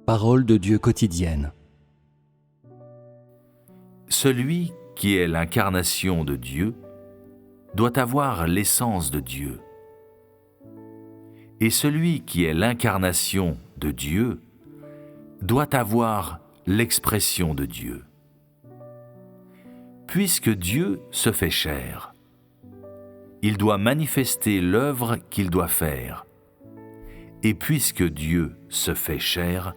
Parole de Dieu quotidienne. Celui qui est l'incarnation de Dieu doit avoir l'essence de Dieu. Et celui qui est l'incarnation de Dieu doit avoir l'expression de Dieu. Puisque Dieu se fait chair, il doit manifester l'œuvre qu'il doit faire. Et puisque Dieu se fait chair,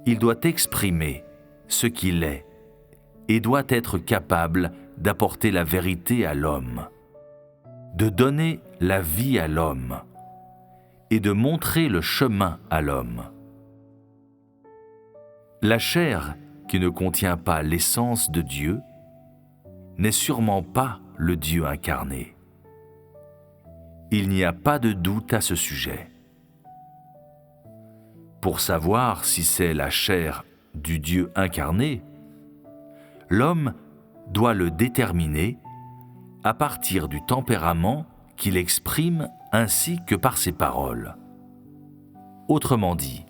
il doit exprimer ce qu'il est et doit être capable d'apporter la vérité à l'homme, de donner la vie à l'homme et de montrer le chemin à l'homme. La chair qui ne contient pas l'essence de Dieu n'est sûrement pas le Dieu incarné. Il n'y a pas de doute à ce sujet. Pour savoir si c'est la chair du Dieu incarné, l'homme doit le déterminer à partir du tempérament qu'il exprime ainsi que par ses paroles. Autrement dit,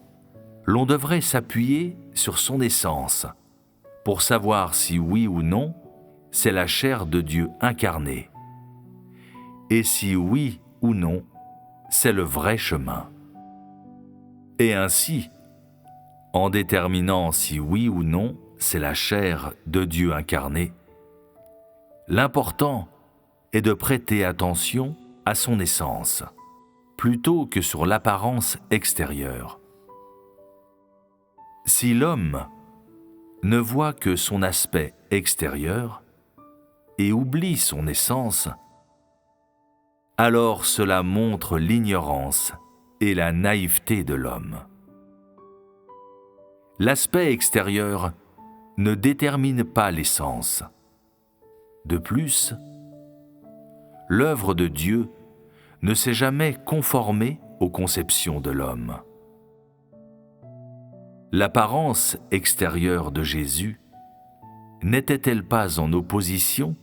l'on devrait s'appuyer sur son essence pour savoir si oui ou non c'est la chair de Dieu incarné, et si oui ou non c'est le vrai chemin. Et ainsi, en déterminant si oui ou non c'est la chair de Dieu incarné, l'important est de prêter attention à son essence, plutôt que sur l'apparence extérieure. Si l'homme ne voit que son aspect extérieur et oublie son essence, alors cela montre l'ignorance et la naïveté de l'homme. L'aspect extérieur ne détermine pas l'essence. De plus, l'œuvre de Dieu ne s'est jamais conformée aux conceptions de l'homme. L'apparence extérieure de Jésus n'était-elle pas en opposition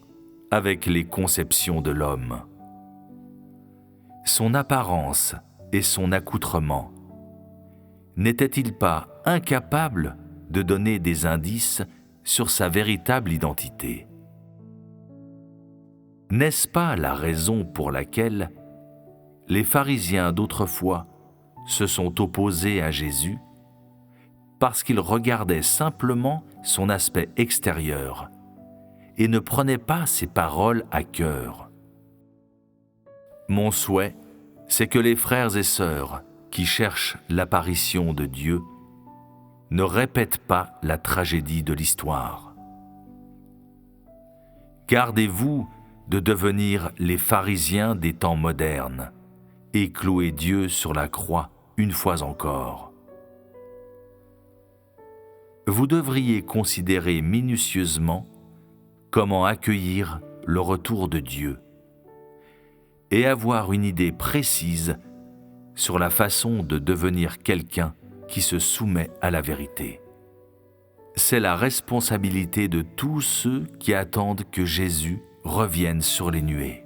avec les conceptions de l'homme? Son apparence et son accoutrement n'était-il pas incapable de donner des indices sur sa véritable identité? N'est-ce pas la raison pour laquelle les pharisiens d'autrefois se sont opposés à Jésus? Parce qu'ils regardaient simplement son aspect extérieur et ne prenaient pas ses paroles à cœur. Mon souhait, c'est que les frères et sœurs qui cherchent l'apparition de Dieu ne répètent pas la tragédie de l'histoire. Gardez-vous de devenir les pharisiens des temps modernes et clouer Dieu sur la croix une fois encore. Vous devriez considérer minutieusement comment accueillir le retour de Dieu et avoir une idée précise sur la façon de devenir quelqu'un qui se soumet à la vérité. C'est la responsabilité de tous ceux qui attendent que Jésus revienne sur les nuées.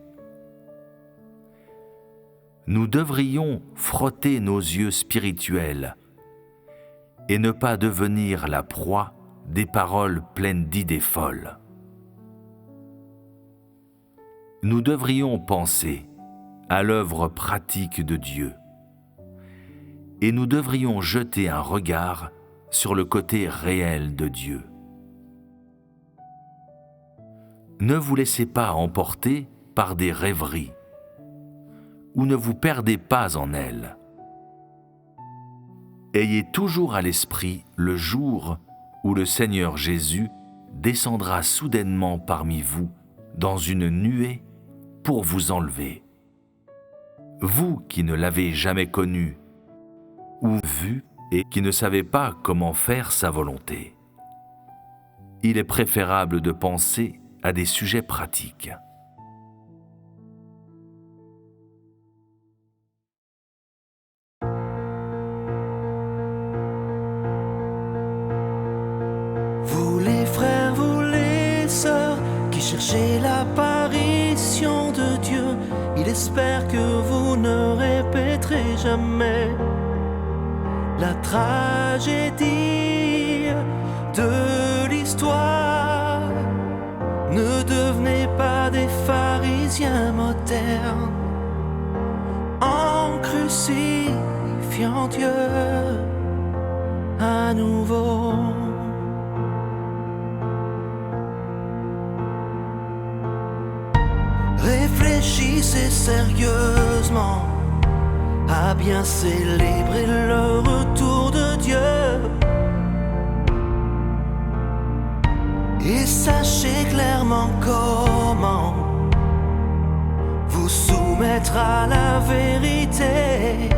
Nous devrions frotter nos yeux spirituels et ne pas devenir la proie des paroles pleines d'idées folles. Nous devrions penser à l'œuvre pratique de Dieu et nous devrions jeter un regard sur le côté réel de Dieu. Ne vous laissez pas emporter par des rêveries ou ne vous perdez pas en elles. Ayez toujours à l'esprit le jour où le Seigneur Jésus descendra soudainement parmi vous dans une nuée pour vous enlever. Vous qui ne l'avez jamais connu ou vu et qui ne savez pas comment faire sa volonté. Il est préférable de penser à des sujets pratiques. Vous les frères, vous les sœurs, qui cherchez l'apparition de Dieu, il espère que vous ne répéterez jamais la tragédie de l'histoire. Ne devenez pas des pharisiens modernes en crucifiant Dieu à nouveau. Réfléchissez sérieusement à bien célébrer le retour de Dieu. Et sachez clairement comment vous soumettre à la vérité.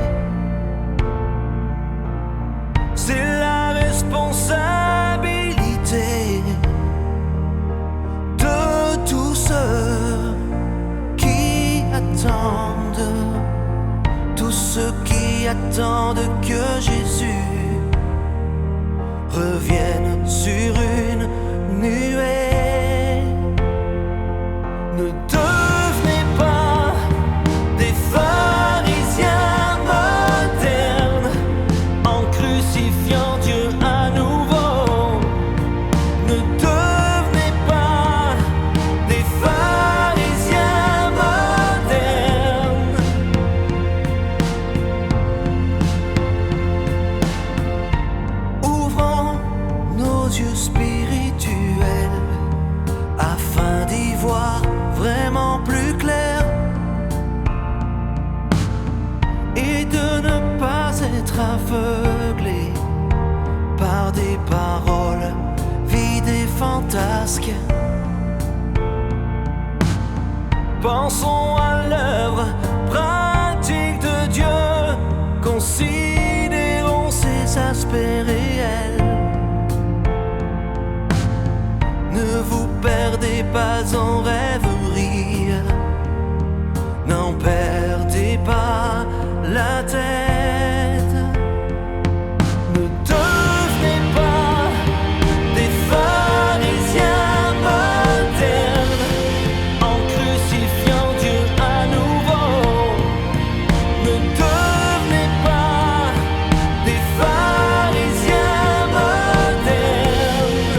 C'est la responsabilité de tous ceux qui attendent, tous ceux qui attendent que Jésus revienne sur une nuée. Ne devenez pas des pharisiens modernes en crucifiant Dieu à nouveau. Ne devenez pas des pharisiens modernes. Ouvrons nos yeux spirituels afin d'y voir vraiment plus clair et de ne pas être aveuglé par des paroles vides et fantasques. Pensons à l'œuvre pratique de Dieu, considérons ses aspects réels. Ne vous perdez pas en rêverie, n'en perdez pas la tête. Ne devenez pas des pharisiens modernes en crucifiant Dieu à nouveau. Ne devenez pas des pharisiens modernes.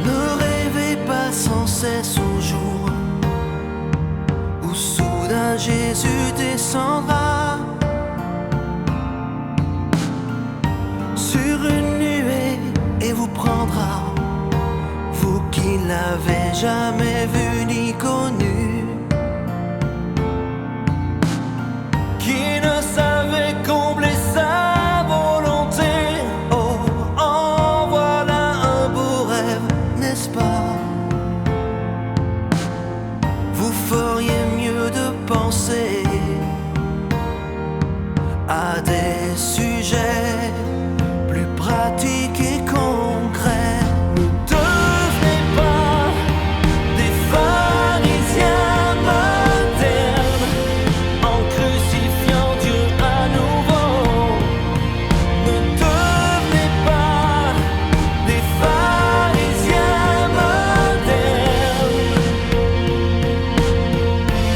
Ne rêvez pas sans cesse au jour où soudain Jésus descendra sur une nuée et vous prendra, vous qui n'avez jamais vu ni connu, qui ne savait combler sa volonté. Oh, en voilà un beau rêve, n'est-ce pas? Vous feriez mieux de penser à des sujets plus pratiques et concrets. Ne devenez pas des pharisiens modernes en crucifiant Dieu à nouveau. Ne devenez pas des pharisiens modernes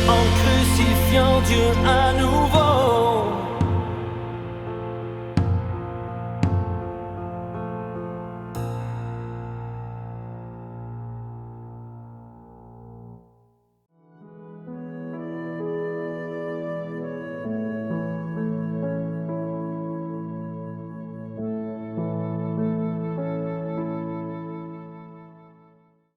en crucifiant Dieu à nouveau.